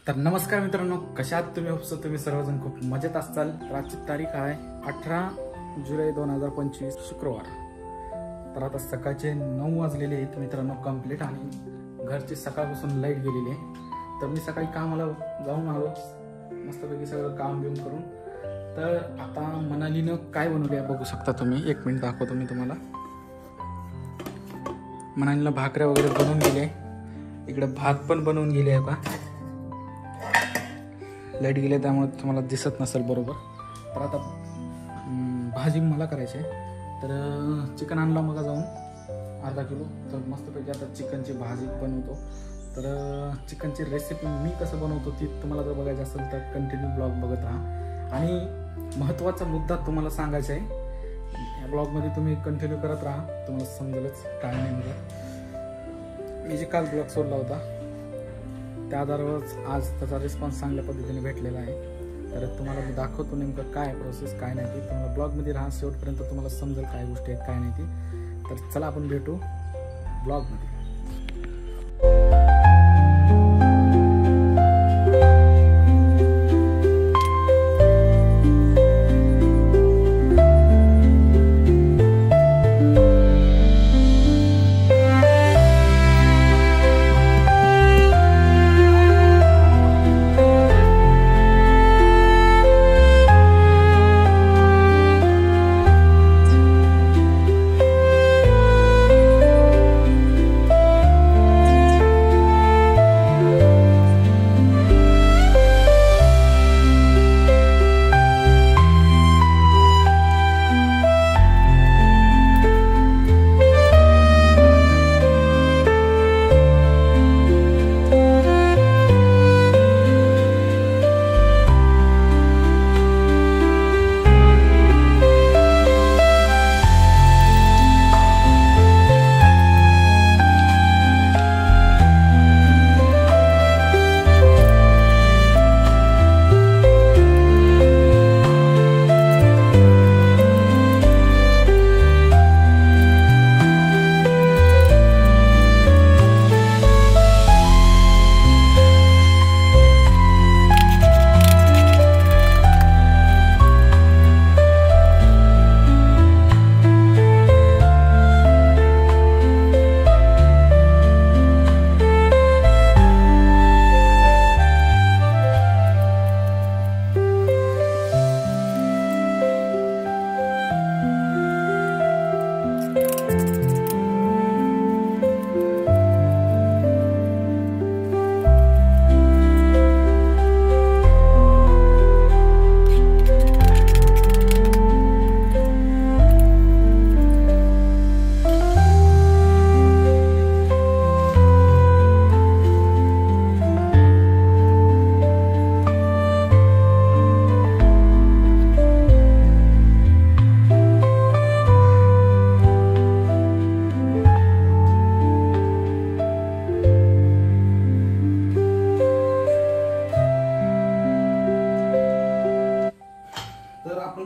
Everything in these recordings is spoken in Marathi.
तर नमस्कार मित्रांनो, कशा आहात तुम्ही? होपसो तुम्ही सर्वजण खूप मजेत असाल। आजची तारीख आहे 18 जुलै 2025 शुक्रवार। तर आता सकाळचे 9 वाजलेले आहेत मित्रांनो कंप्लीट, आणि घरची सकाळपासून लाईट गेलेली आहे। तर मी सकाळी कामाला जाऊन आलो, मस्तपैकी सगळं काम बिम करून। तर आता मनालीनं काय बनवले आहे बघू शकता तुम्ही। एक मिनिट दाखवतो मी तुम्हाला। मनालीला भाकऱ्या वगैरे बनवून गेले, इकडे भात पण बनवून गेले आहे का। लाईट गेले त्यामुळे तुम्हाला दिसत नसेल बरोबर। तर आता भाजी मला करायची आहे। तर चिकन आणला मग जाऊन अर्धा किलो। तर मस्तपैकी आता चिकनची भाजी बनवतो। तर चिकनची रेसिपी मी कसं बनवतो ती तुम्हाला जर बघायची असेल तर कंटिन्यू ब्लॉग बघत राहा। आणि महत्त्वाचा मुद्दा तुम्हाला सांगायचा आहे, या ब्लॉगमध्ये तुम्ही कंटिन्यू करत राहा, तुम्हाला समजेलच काय नाही मला। मी जे काल ब्लॉग सोडला होता त्या आधारावरच आज त्याचा रिस्पॉन्स चांगल्या पद्धतीने भेटलेला आहे। तर तुम्हाला मी दाखवतो नेमकं काय प्रोसेस काय नाही ती। तुम्हाला ब्लॉगमध्ये राहा, शेवटपर्यंत तुम्हाला समजेल काय गोष्टी आहेत काय नाही ती। तर चला आपण भेटू ब्लॉगमध्ये।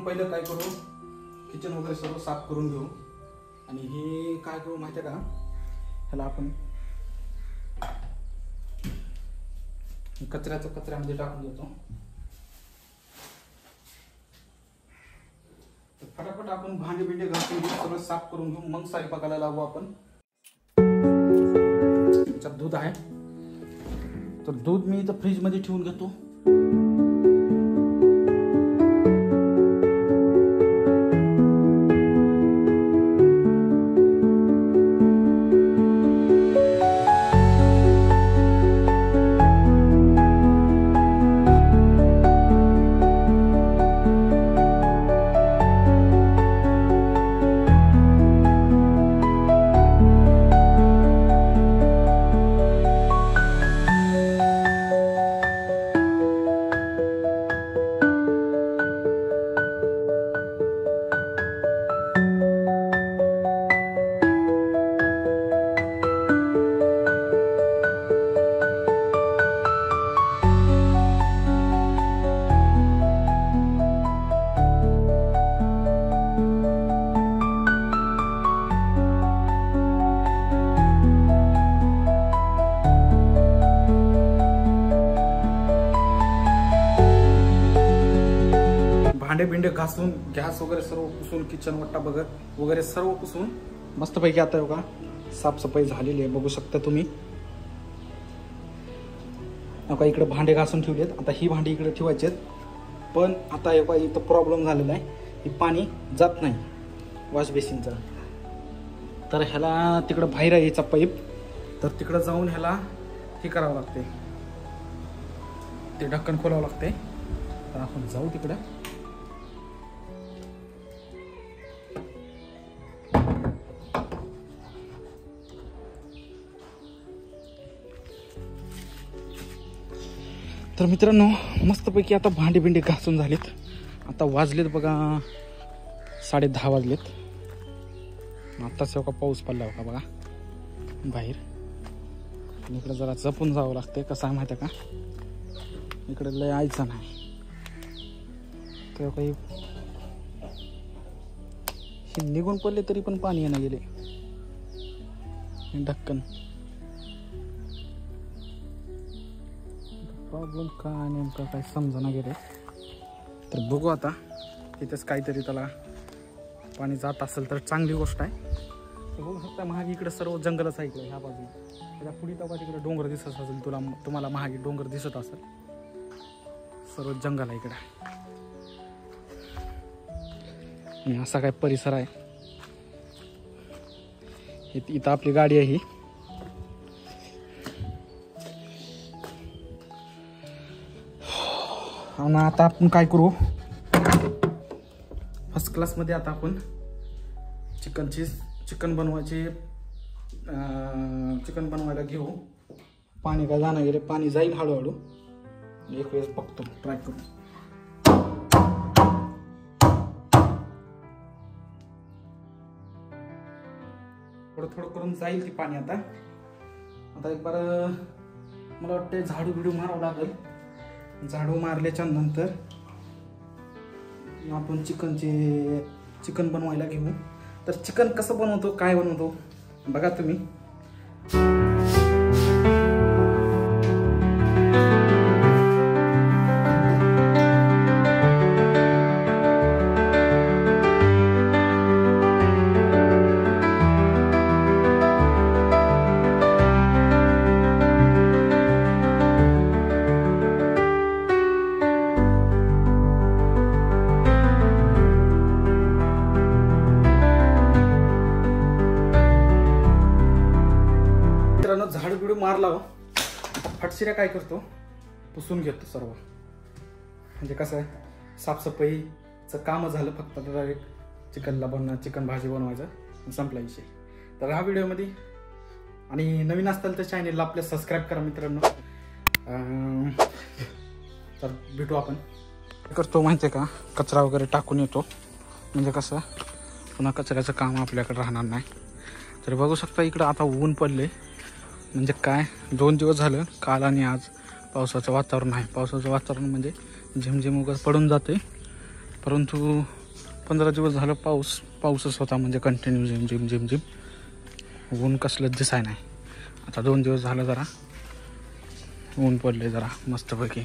पहिलं काय करू, किचन वगैरे सर्व साफ करून घेऊ। आणि हे काय करू माहिती आहे का, ह्याला आपण कचऱ्यामध्ये टाकून देतो। तर फटाफट आपण भांडे बिंडे घासून घेऊ, सगळं साफ करून घेऊ, मग स्वयंपाकाला लागू आपण। त्याच्यात दूध आहे, तर दूध मी इथं फ्रीज मध्ये ठेवून घेतो। भांडे बिंडे घासून गॅस वगैरे सर्व पुसून किचन वट्टा वगैरे सर्व पुसून मस्तपैकी आता का साफसफाई झालेली आहे, बघू शकता तुम्ही. आता इकडे भांडे घासून ठेवलेत. आता ही भांडी इकडे ठेवायची आहेत. पण आता हे बघा इथं प्रॉब्लेम झालेला आहे, ही पाणी जात नाही वॉश बेसिनचा. तर ह्याला तिकडं बाहेर आहे याचा पाईप, तर तिकडं जाऊन ह्याला हे करावं लागते, ते ढक्कन खोलावं लागते. तर आपण जाऊ तिकडं. तर मित्रांनो मस्तपैकी आता भांडी बिंडी घासून झालीत. आता वाजलेत बघा 10:30 वाजलेत. आत्ताच का पाऊस पडला होता बघा बाहेर. इकडे जरा जपून जावं लागते. कसं आहे माहिती आहे का, इकडे लय यायचं नाही. तर काही निघून पडले तरी पण पाणी येणं गेले ढक्कन. प्रॉब्लेम काय नेमका काय समजना गेले. तर बघू आता तिथेच काहीतरी त्याला पाणी जात असेल तर चांगली गोष्ट आहे. तर बघू शकता महागी इकडे सर्व जंगलच आहे इकडे ह्या बाजूला. त्याच्या पुढे तेव्हा तिकडे डोंगर दिसत असेल, तुम्हाला महागी डोंगर दिसत असेल. सर्व जंगल आहे इकडे. आणि असा काय परिसर आहे. इथं आपली गाडी आहे ही. आणि आता आपण काय करू, फर्स्ट क्लासमध्ये आता आपण चिकन बनवायला घेऊ. पाणी काय जाणं गेले, पाणी जाईल हळूहळू. एक वेळेस बघतो, ट्राय करू. थोडं थोडं करून जाईल ती पाणी. आता एक बार मला वाटतं झाडू बिडू मारावं लागेल. झाडू मारल्याच्या नंतर आपण चिकन बनवायला घेऊ. तर चिकन कसं बनवतो, काय बनवतो बघा तुम्ही. झाडू बिडू मारला फटशिऱ्या काय करतो, पुसून घेतो सर्व. म्हणजे कसं आहे, साफसफाईचं काम झालं. फक्त डायरेक्ट चिकन भाजी बनवायचं, संपला विषय. तर ह्या व्हिडिओमध्ये, आणि नवीन असताल तर चॅनेलला आपल्या सबस्क्राईब करा मित्रांनो. तर भेटू आपण. करतो माहिती आहे का, कचरा वगैरे टाकून येतो. म्हणजे कसं पुन्हा कचऱ्याचं काम आपल्याकडे राहणार नाही. तर बघू शकता इकडं आता ऊन पडले. म्हणजे काय 2 दिवस झालं, काल आणि आज पावसाचं वातावरण आहे. पावसाचं वातावरण म्हणजे झिमझिम वगैरे पडून जाते. परंतु 15 दिवस झालं पाऊसच होता. म्हणजे कंटिन्यू झिमझिम. ऊन कसलंच दिसाय नाही. आता 2 दिवस झालं जरा ऊन पडले जरा मस्तपैकी.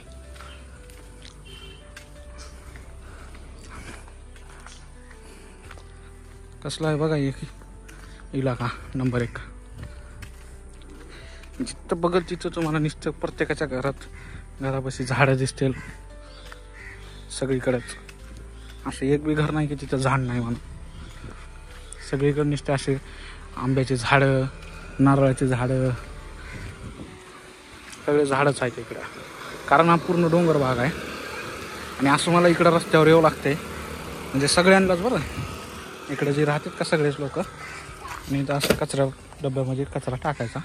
कसला आहे बघा एक इलाका नंबर 1. जिथं बघत तिथं तुम्हाला नुसतं प्रत्येकाच्या घरापाशी झाडं दिसतील सगळीकडेच. असे एक बी घर नाही की तिथं झाड नाही म्हणून. सगळीकडे नुसते असे आंब्याचे झाडं, नारळाचे झाडं, सगळे झाडच आहेत इकडं. कारण हा पूर्ण डोंगर भाग आहे. आणि असं मला इकडं रस्त्यावर यावं लागते. म्हणजे सगळ्यांनाच बरं, इकडे जे राहतात का सगळेच लोक. आणि इथं असं कचरा डब्यामध्ये कचरा टाकायचा.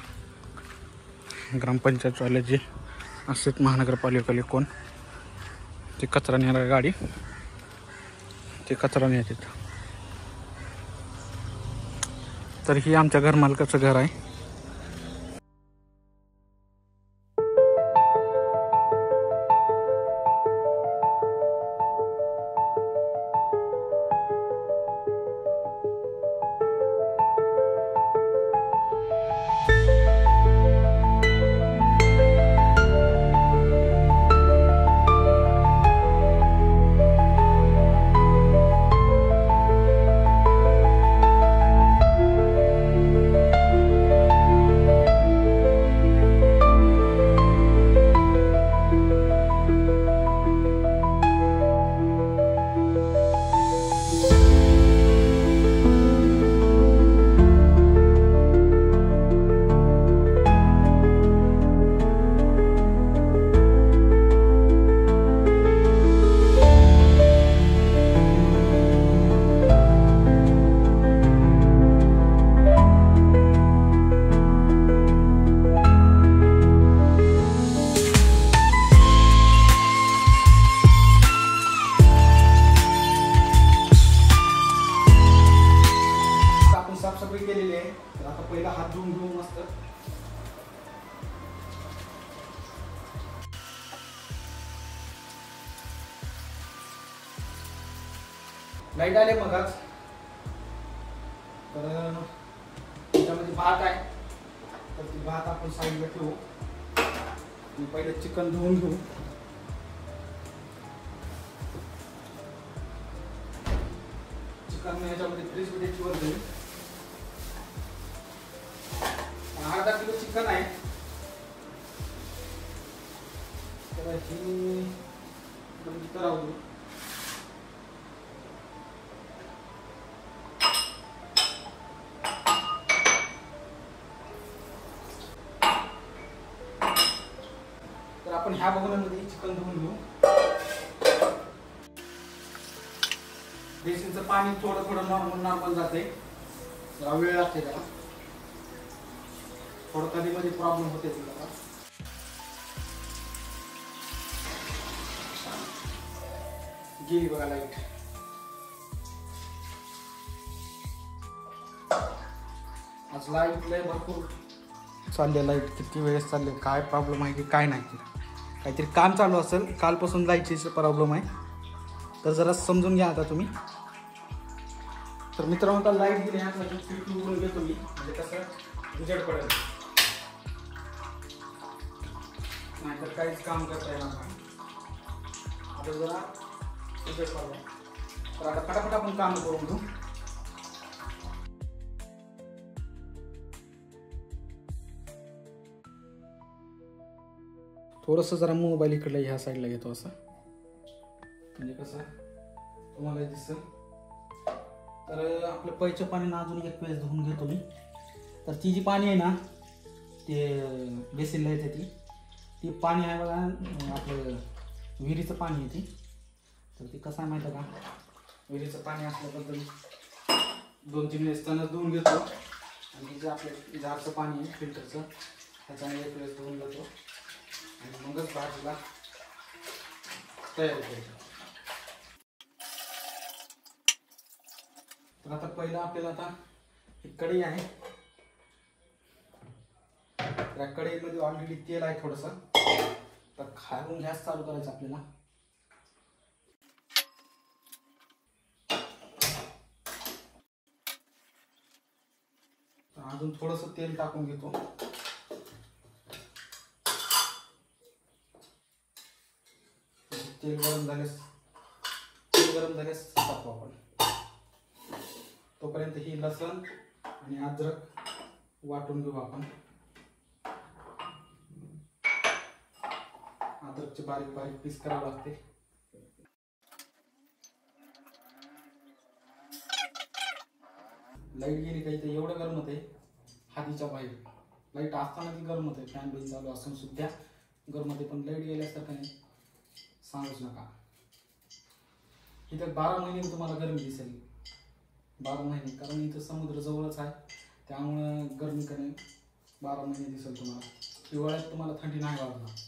ग्रामपंचायतवाले जे असतात, महानगरपालिकेवाले कोण, ते कचरा नेणारी गाडी, ते कचरा नेतात. तर ही आमच्या घरमालकाचं घर आहे. लाईट आले मगच. तर त्याच्यामध्ये भात आहे, तर ती भात आपण साईडला ठेवू. पहिले चिकन धुवून घेऊ. चिकन याच्यामध्ये फ्रीजमध्ये ठेवत जाईल. 1/2 किलो चिकन आहे, तर ही तिथं राहू दे. तर आपण ह्या बघण्यामध्ये चिकन धुवून घेऊ. बेसिनचं पाणी थोडं थोडं नॉर्मल जाते, जरा वेळ लागते त्याला. थोडं कधी मध्ये प्रॉब्लेम होते तुला. गेली बघा लाईट. आज लाईट लय भरपूर चालले. लाईट किती वेळेस चालले, काय प्रॉब्लेम आहे की काय नाही, काहीतरी काम चालू असेल. कालपासून लाईटची प्रॉब्लेम आहे, तर जरा समजून घ्या आता तुम्ही. तर मित्रांनो, आता लाईट गेली आहे, उघडून घेतो मी, म्हणजे कसं उजेड पडेल, नाही तर काहीच काम करता येणार नाही. आता जरा उजेड पडला, तर आता फटाफट आपण काम करून घेऊ. थोडंसं जरा मोबाईल इकडे ह्या साईडला घेतो, असं म्हणजे कसं तुम्हाला दिसेल. तर आपलं पैचं पाणी ना अजून एक वेळेस धुवून घेतो मी. तर ती जी पाणी आहे ना, ते बेसिनला येते ती पाणी आहे बघा, आपलं विहिरीचं पाणी आहे ती. तर ती कसं आहे माहिती आहे का, विहिरीचं पाणी असल्याबद्दल 2-3 वेळेस त्यानं धुवून घेतो. आणि जे आपलं जारचं पाणी आहे फिल्टरचं, त्याच्याने एक वेळेस धुवून घेतो आणि मगच भाजीला तयार करायचं. तर आता पहिलं आपल्याला आता एक कढई आहे, त्या कढईमध्ये ऑलरेडी तेल आहे थोडंसं. तर खालून गॅस चालू करायचा आपल्याला. तर अजून थोडंसं तेल टाकून घेतो. तेल गरम झाल्यास टाकू आपण. तोपर्यंत ही लसण आणि अद्रक वाटून घेऊ आपण. अद्रकचे बारीक बारीक पीस करावे लागते. लाईट गेली काही तर एवढं गरम होते हातीच्या बाहेर. लाईट असताना ती गरम होते, फॅन बिल चालू असून सुद्धा गरम होते. पण लाईट गेल्यासारखं नाही, सांगूच नका. इथं 12 महिने तुम्हाला गरमी दिसेल, 12 महिने, कारण इथं समुद्र जवळच आहे, त्यामुळं गरमी कमी 12 महिने दिसेल तुम्हाला. हिवाळ्यात तुम्हाला थंडी नाही वाजणार.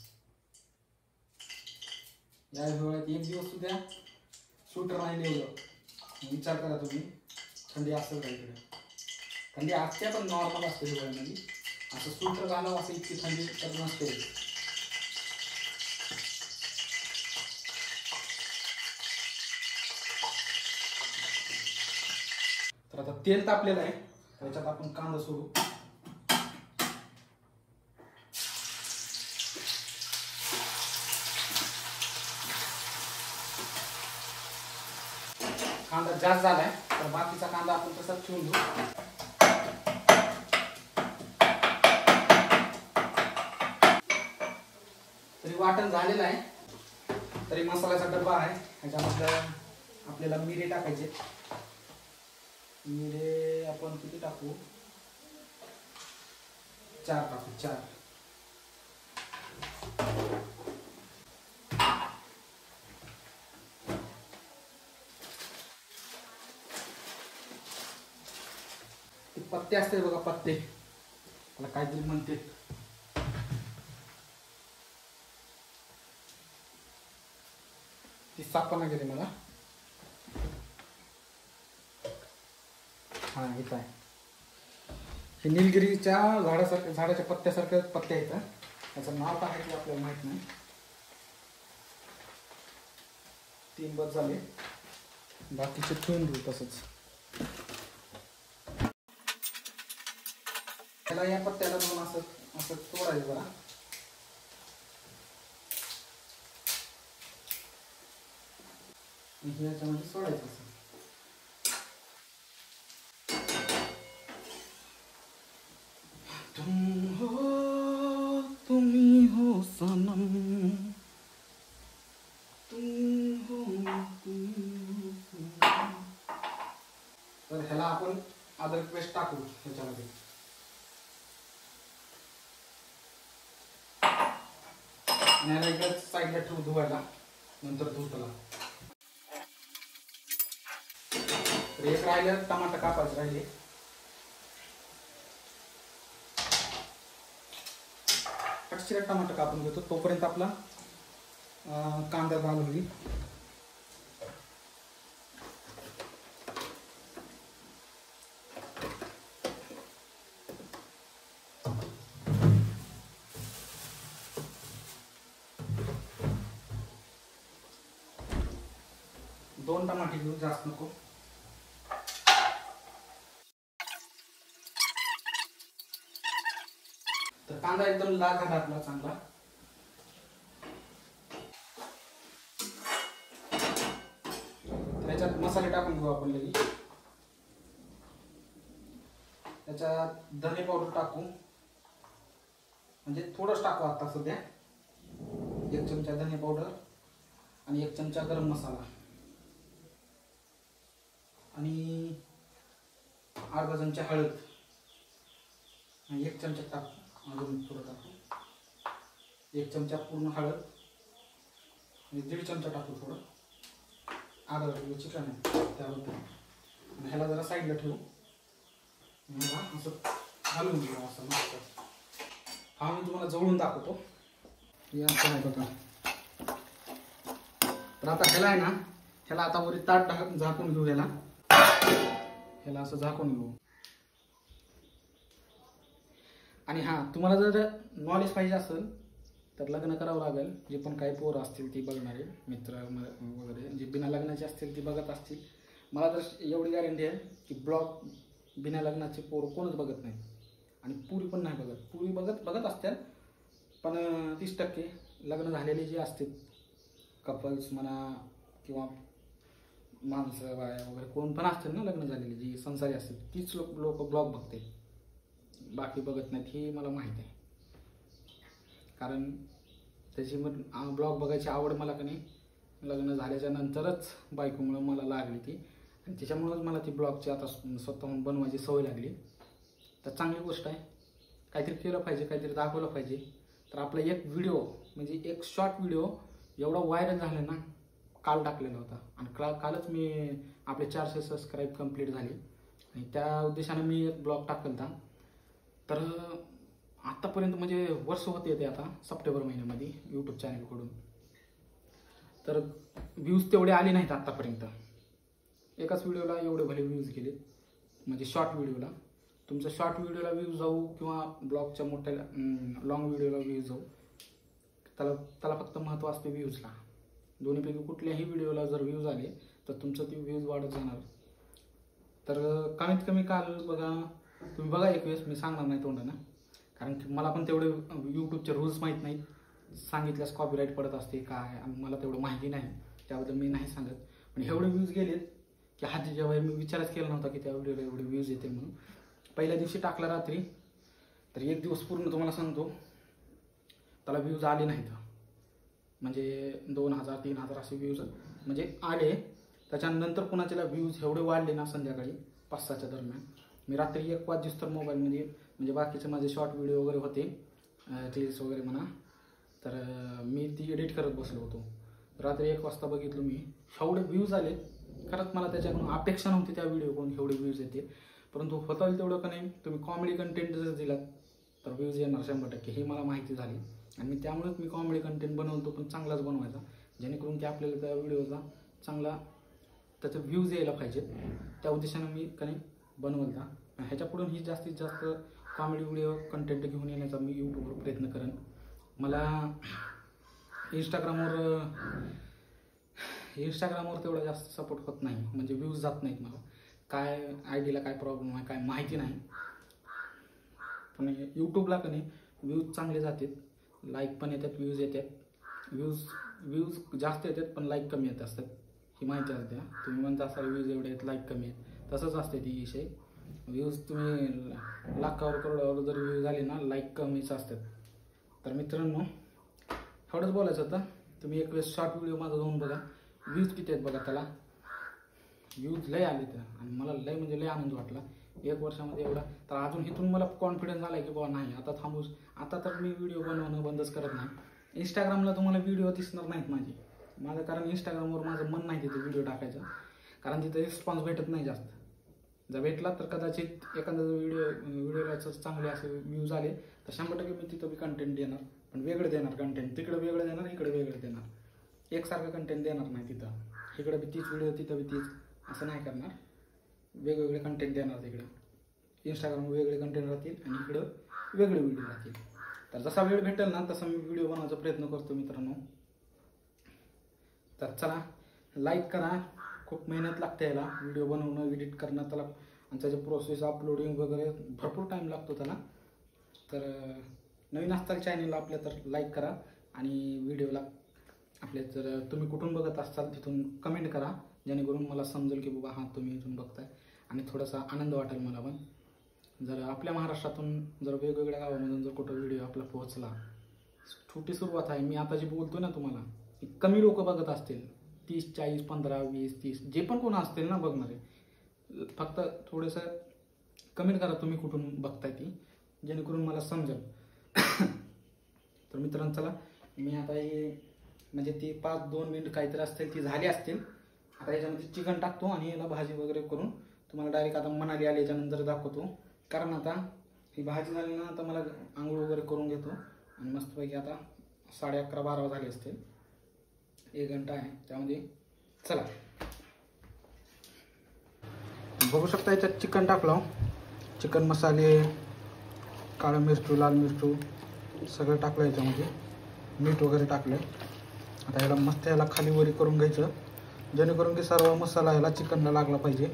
या हिवाळ्यात एक दिवस सुद्धा स्वेटर नाही लिहिलं. विचार करा तुम्ही, थंडी असेल का इकडे. थंडी असते पण नॉर्मल असते हिवाळ्यामध्ये. असं स्वेटर घालावं असं इतकी थंडी तर नसते. तर आता तेल तापलेलं आहे, त्याच्यात आपण कांदा सोडू. कांदा जास्त झालाय, तर बाकीचा कांदा आपण तसाच ठेवून घेऊ. तरी वाटण झालेलं आहे. तरी मसाल्याचा डब्बा आहे, ह्याच्यामध्ये आपल्याला मिरे टाकायचे. मिरे आपण किती टाकू, 4 टाकू, 4. पत्ते असते बघा, पत्ते मला काहीतरी म्हणते. ती सापना गेली मला. हा इथं आहे. हे निलगिरीच्या झाडाच्या पत्त्यासारखे पत्ते आहेत. त्याचं नाव काय आहे ते आपल्याला माहित नाही. 3 बस झाले. बाकीचे ठेवून देऊ तसंच. त्याला या पत्त्याला दोन असं असं तोडायचं बघा. याच्यामध्ये सोडायचं असं. तुम्ही हो सनम, तर ह्याला आपण अद्रक पेस्ट टाकू ह्याच्यामध्ये. आणि ह्याला इकडे साईडला ठेवू धुवायला, नंतर धुऊ त्याला. तर एक राहिलं टमाटर कापायचं राहिले. कटचिरा टमाटर कापून घेतो तोपर्यंत आपला कांदा लाल होईल. दोन टमाटे घेऊ, जास्त नको. तर कांदा एकदम लाल झाला आपला चांगला. त्याच्यात मसाले टाकून घेऊ आपण लगेच. त्याच्यात धने पावडर टाकू, म्हणजे थोडंच टाकू आता सध्या. 1 चमचा धने पावडर आणि 1 चमचा गरम मसाला आणि अर्धा चमचा हळद. 1 चमचा टाकू, अजून थोडं टाकू. 1 चमचा पूर्ण हळद आणि 1.5 चमचा टाकू थोडं. अर्धा किलो चिकन आहे त्याबद्दल. आणि ह्याला जरा साईडला ठेवू. असं घालून घेऊ असं मस्त. हा मी तुम्हाला जवळून दाखवतो. हे असं आहे बघा. तर आता ह्याला आहे ना, ह्याला आता वरी ताट झाकून घेऊ. ह्याला असं झाकून घेऊ. आणि हा, तुम्हाला जर नॉलेज पाहिजे असेल तर लग्न करावं लागेल. जे पण काही पोरं असतील ती बघणारे मित्र वगैरे जे बिना लग्नाचे असतील ती बघत असतील. मला तर एवढी गॅरंटी आहे की ब्लॉग बिना लग्नाचे पोरं कोणच बघत नाही. आणि पुरी पण नाही बघत. पुरी बघत असतात, पण 30% लग्न झालेले जे असतील कपल्स म्हणा किंवा माणसं बाया वगैरे कोण पण असतील ना लग्न झालेली जी संसारी असतील, तीच लोक ब्लॉग बघते. बाकी बघत नाहीत हे मला माहीत आहे. कारण त्याची मग ब्लॉग बघायची आवड मला का नाही लग्न झाल्याच्या नंतरच बायकोमुळं मला लागली ती. आणि त्याच्यामुळंच मला ती ब्लॉगची आता स्वतःहून बनवायची सवय लागली. तर चांगली गोष्ट आहे. काहीतरी केलं पाहिजे, काहीतरी दाखवलं पाहिजे. तर आपला एक व्हिडिओ म्हणजे एक शॉर्ट व्हिडिओ एवढा व्हायरल झाला ना, काल टाकलेला होता. आणि कालच मी आपले 400 सबस्क्राईब कंप्लीट झाले. आणि त्या उद्देशाने मी एक ब्लॉग टाकला होता. तर आत्तापर्यंत म्हणजे वर्ष होते ते आता सप्टेंबर महिन्यामध्ये यूट्यूब चॅनलकडून. तर व्ह्यूज तेवढे आले नाहीत आत्तापर्यंत. एकाच व्हिडिओला एवढे भले व्ह्यूज गेले, म्हणजे शॉर्ट व्हिडिओला. तुमचं शॉर्ट व्हिडिओला व्ह्यूज जाऊ किंवा ब्लॉगच्या मोठ्या लॉंग व्हिडिओला व्ह्यूज जाऊ, त्याला फक्त महत्त्व असते व्ह्यूजला. दोन्हीपैकी कुठल्याही व्हिडिओला जर व्ह्यूज आले तर तुमचं ते व्ह्यूज वाढत जाणार. तर कमीत कमी काल बघा, तुम्ही बघा एक वेळेस, मी सांगणार नाही तोंडानं, कारण की मला पण तेवढे यूट्यूबचे रूल्स माहीत नाहीत. सांगितल्यास कॉपीराईट पडत असते काय, आणि मला तेवढं माहिती नाही, त्याबद्दल मी नाही सांगत. पण एवढे व्ह्यूज गेलेत की हातीच्या बाहेर. मी विचारच केला नव्हता की त्या व्हिडिओला एवढे व्ह्यूज येते म्हणून. पहिल्या दिवशी टाकला रात्री, तर एक दिवस पूर्ण तुम्हाला सांगतो त्याला व्ह्यूज आले नाहीत. म्हणजे 2000 3000 असे व्ह्यूज म्हणजे आले. त्याच्यानंतर पुन्हा व्ह्यूज एवढे वाढले ना, संध्याकाळी 5-6च्या दरम्यान. मी रात्री 1 वाजेस्तोवर मोबाईलमध्ये म्हणजे बाकीचे माझे शॉर्ट व्हिडिओ वगैरे होते, रील्स वगैरे म्हणा, तर मी ती एडिट करत बसलो होतो. रात्री 1 वाजता बघितलं मी, एवढे व्ह्यूज आले. खरंच मला त्याच्याकडून अपेक्षा नव्हती त्या व्हिडिओकडून एवढे व्ह्यूज येते. परंतु होता येईल तेवढं का नाही, तुम्ही कॉमेडी कंटेंट जर दिलात तर व्ह्यूज येणार 100%, ही मला माहिती झाली. आणि मी त्यामुळेच मी कॉमेडी कंटेंट बनवतो, पण चांगलाच बनवायचा, जेणेकरून की आपल्याला त्या व्हिडिओचा चांगला त्याचे व्ह्यूज यायला पाहिजे. त्या उद्देशानं मी का नाही बनवला. ह्याच्यापुढून ही जास्तीत जास्त कॉमेडी व्हिडिओ कंटेंट घेऊन येण्याचा मी यूट्यूबवर प्रयत्न करेन. मला इंस्टाग्रामवर इंस्टाग्रामवर तेवढा जास्त सपोर्ट होत नाही, म्हणजे व्ह्यूज जात नाहीत मला. काय आयडीला काय प्रॉब्लेम आहे काय माहिती नाही, पण यूट्यूबला का नाही व्ह्यूज चांगले जातात, लाईक पण येतात, व्ह्यूज येतात. व्ह्यूज जास्त येतात पण लाईक कमी येत असतात, ही माहिती असते. तुम्ही म्हणता असाल व्ह्यूज एवढे आहेत लाईक कमी आहेत, तसंच असते ती विषय. व्ह्यूज तुम्ही लाखावर करोडावर जर व्ह्यूज आले ना, लाईक कमीच असतात. तर मित्रांनो एवढंच बोलायचं होतं. तुम्ही एक वेळेस शॉर्ट व्हिडिओ माझा जाऊन बघा, व्ह्यूज किती आहेत बघा त्याला. व्ह्यूज लय आले तर, आणि मला लय म्हणजे लय आनंद वाटला 1 वर्षामध्ये एवढा. तर अजून इथून मला कॉन्फिडन्स आला की बाबा नाही आता थांबूच, आता तर मी व्हिडिओ बनवणं बंदच करत नाही. इंस्टाग्रामला तुम्हाला व्हिडिओ दिसणार नाहीत माझं, कारण इंस्टाग्रामवर माझं मन नाही तिथे व्हिडिओ टाकायचं, कारण तिथे रिस्पॉन्स भेटत नाही जास्त. जर भेटला तर कदाचित एखादा व्हिडिओला चांगले असे व्ह्यूज आले तर 100% मी तिथं बी कंटेंट देणार, पण वेगळं देणार कंटेंट. तिकडं वेगळं देणार, इकडे वेगळं देणार, एकसारखं कंटेंट देणार नाही. तिथं इकडं बी तीच व्हिडिओ तिथं बी तीच, असं नाही करणार. वेगवेगळे कंटेंट देणार तिकडं. इंस्टाग्रामवर वेगळे कंटेंट राहतील आणि इकडं वेगळे व्हिडिओ राहतील. तर जसा वेळ भेटेल ना तसा मी व्हिडिओ बनवायचा प्रयत्न करतो मित्रांनो. तर चला लाईक करा, खूप मेहनत लागते याला, व्हिडिओ बनवणं एडिट करणं त्याला, आणि त्याचे प्रोसेस अपलोडिंग वगैरे भरपूर टाईम लागतो त्याला. तर नवीन असताल चॅनलला आपल्या तर लाईक करा, आणि व्हिडिओला आपल्या जर तुम्ही कुठून बघत असाल तिथून कमेंट करा, जेणेकरून मला समजेल की बाबा हां तुम्ही इथून बघताय, आणि थोडासा आनंद वाटेल मला पण. जर आपल्या महाराष्ट्रातून जर वेगवेगळ्या गावामधून जर कुठं व्हिडिओ आपला पोहोचला, छोटी सुरुवात आहे. मी आता जे बोलतो ना तुम्हाला, कमी लोक बघत असतील, 30, 40, 15, 20, 30 जे पण कोण असतील ना बघणारे, फक्त थोडंसं कमेंट करा तुम्ही कुठून बघताय ती, जेणेकरून मला समजेल. तर मित्रांनो चला, मी आता हे म्हणजे ती 5-2 मिनिट काहीतरी असतील ती झाली असतील. आता याच्यामध्ये चिकन टाकतो आणि याला भाजी वगैरे करून तुम्हाला डायरेक्ट आता मनाली आल्याच्यानंतर दाखवतो. कारण आता ही भाजी झाली ना, आता मला आंघोळ वगैरे करून घेतो, आणि मस्तपैकी आता 11:30-12 झाले असतील, 1 घंटा आहे त्यामध्ये. चला बघू शकता याच्यात चिकन टाकलं, चिकन मसाले, काळं मिरचू, लाल मिरचू सगळं टाकलं याच्यामध्ये, मीठ वगैरे टाकलं. आता याला मस्त याला खाली वरी करून घ्यायचं, जेणेकरून की सर्व मसाला याला चिकनला लागला पाहिजे.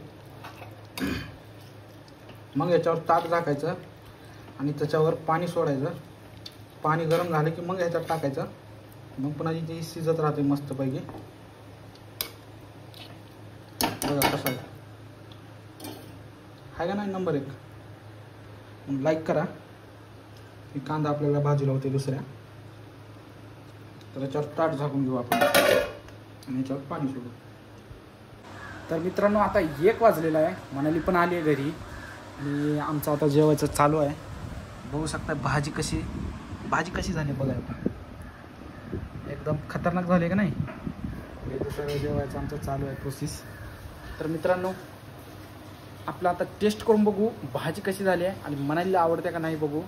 मग याच्यावर ताट टाकायचं आणि त्याच्यावर पाणी सोडायचं. पाणी गरम झालं की मग ह्याच्यात टाकायचं, मग पुन्हा ती शिजत राहते मस्तपैकी. बघा कसं आहे का नाही, नंबर 1. लाईक करा. ही कांदा आपल्याला भाजीला होते दुसऱ्या, तर याच्यावर ताट झाकून घेऊ आपण आणि याच्यावर पाणी सोडू. तर मित्रांनो आता 1 वाजलेला आहे, मनाली पण आली आहे घरी, आणि आमचं आता जेवायचं चालू आहे. बघू शकता भाजी कशी झाली बघा, एकदम खतरनाक झाली का नाही. हे दुसरं जेवायचं आमचं चालू आहे प्रोसेस. तर मित्रांनो आपलं आता टेस्ट करून बघू भाजी कशी झाली आहे, आणि मनालीला आवडते का नाही बघू.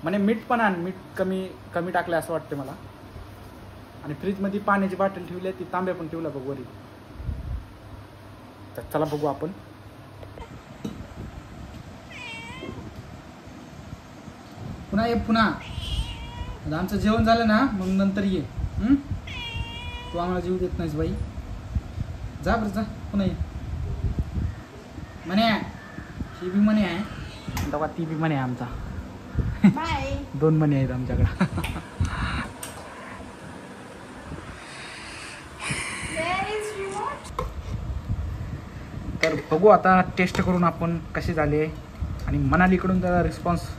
म्हणे मीठ पण आण, मीठ कमी टाकलं असं वाटतं मला. आणि फ्रीजमध्ये पाण्याची बाटली ठेवली आहे, ती तांब्या पण ठेवला बघ वरी. तर चला बघू आपण. पुन्हा ये, पुन्हा आमचं जेवण झालं ना मग नंतर ये. तू आम्हाला जीव देत नाहीस बाई, जा बरं जा, पुन्हा ये. म्हणे ही बी म्हणे आहे, तेव्हा ती बी म्हणे आमचा. 2 म्हणे आहेत आमच्याकडं. तर बघू आता टेस्ट करून आपण कसे झाले, आणि मनालीकडून त्याचा रिस्पॉन्स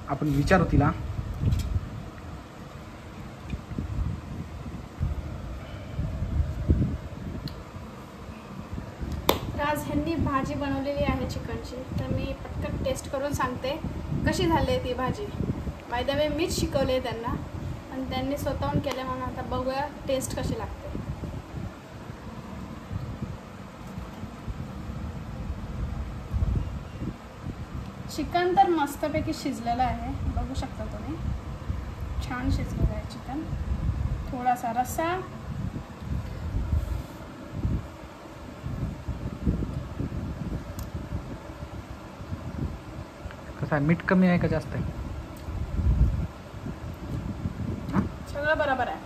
आपण विचारू तिला. आज ह्यांनी भाजी बनवलेली आहे चिकनची, तर मी पटकन टेस्ट करून सांगते कशी झाली आहे ती भाजी. बाय द वे मीच शिकवले त्यांना, आणि त्यांनी स्वतःहून केले, म्हणून आता बघूया टेस्ट कशी लागते. चिकन तर मस्तपैकी शिजलेलं आहे, बघू शकता तुम्ही, छान शिजलेलं आहे चिकन. थोडासा रस्सा, कसं आहे, मीठ कमी आहे का जास्त आहे? सगळं बरोबर आहे,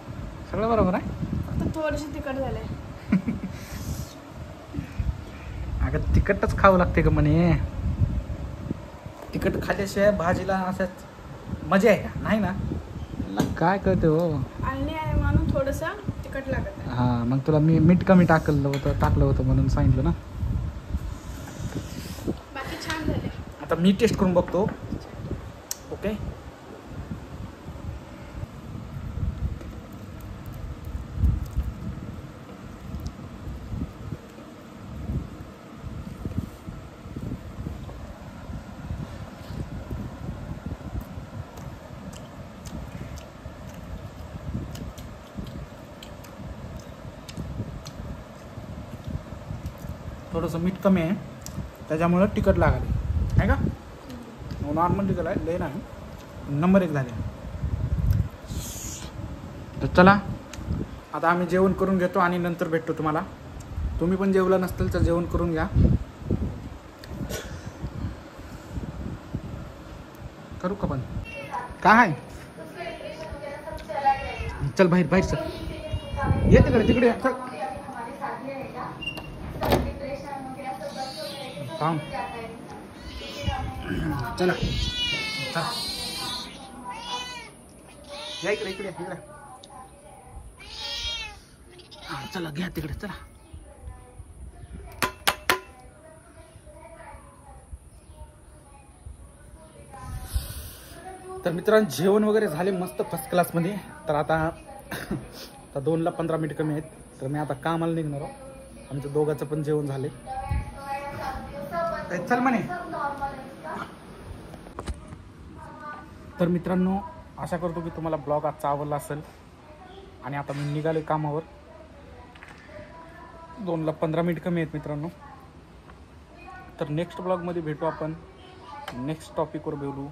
सगळं बरोबर आहे, फक्त थोडीशी तिखट झाले. अगं तिखटच खावं लागते का म्हणे. तिखट खाल्ल्याशिवाय भाजीला असंच मजा आहे का? नाही ना. काय करते हो. आलणी आहे म्हणून थोडंसं तिखट लागत आहे. हां मग तुला मी मीठ कमी टाकलं होतं म्हणून सांगितलं ना. बाकी छान झाले. आता मी टेस्ट करून बघतो. ओके. थोडंसं मीठ कमी आहे त्याच्यामुळं तिखट लागले आहे का. नॉर्मल तिखट आहे, लय नाही. नंबर 1 झाले. तर चला आता आम्ही जेवण करून घेतो आणि नंतर भेटतो तुम्हाला. तुम्ही पण जेवला नसतील तर जेवण करून घ्या. करू का पण काय आहे. चल बाहेर बाहेर चल. ये तिकडे चल. थांब. चला या इकडे चला घ्या तिकडे चला. तर मित्रांनो जेवण वगैरे झाले मस्त फर्स्ट क्लासमध्ये. तर आता 2ला 15 मिनिट कमी आहेत. तर मी आता कामाला निघणार आहोत. आमच्या दोघांचं पण जेवण झाले. चल म्हणे. तर मित्रांनो आशा करतो की तुम्हाला ब्लॉग आजचा आवडला असेल. आणि आता मी निघाले कामावर. 2ला 15 मिनिट कमी आहेत मित्रांनो. तर नेक्स्ट ब्लॉगमध्ये भेटू आपण. नेक्स्ट टॉपिकवर बोलू.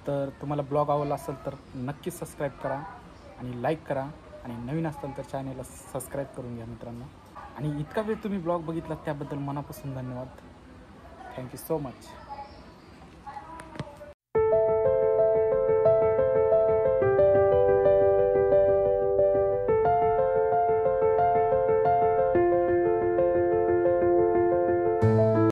तर तुम्हाला ब्लॉग आवडला असेल तर नक्कीच सबस्क्राईब करा आणि लाईक करा. आणि नवीन असाल तर चॅनलला सबस्क्राईब करून घ्या मित्रांनो. आणि इतका वेळ तुम्ही ब्लॉग बघितला त्याबद्दल मनापासून धन्यवाद. Thank you so much.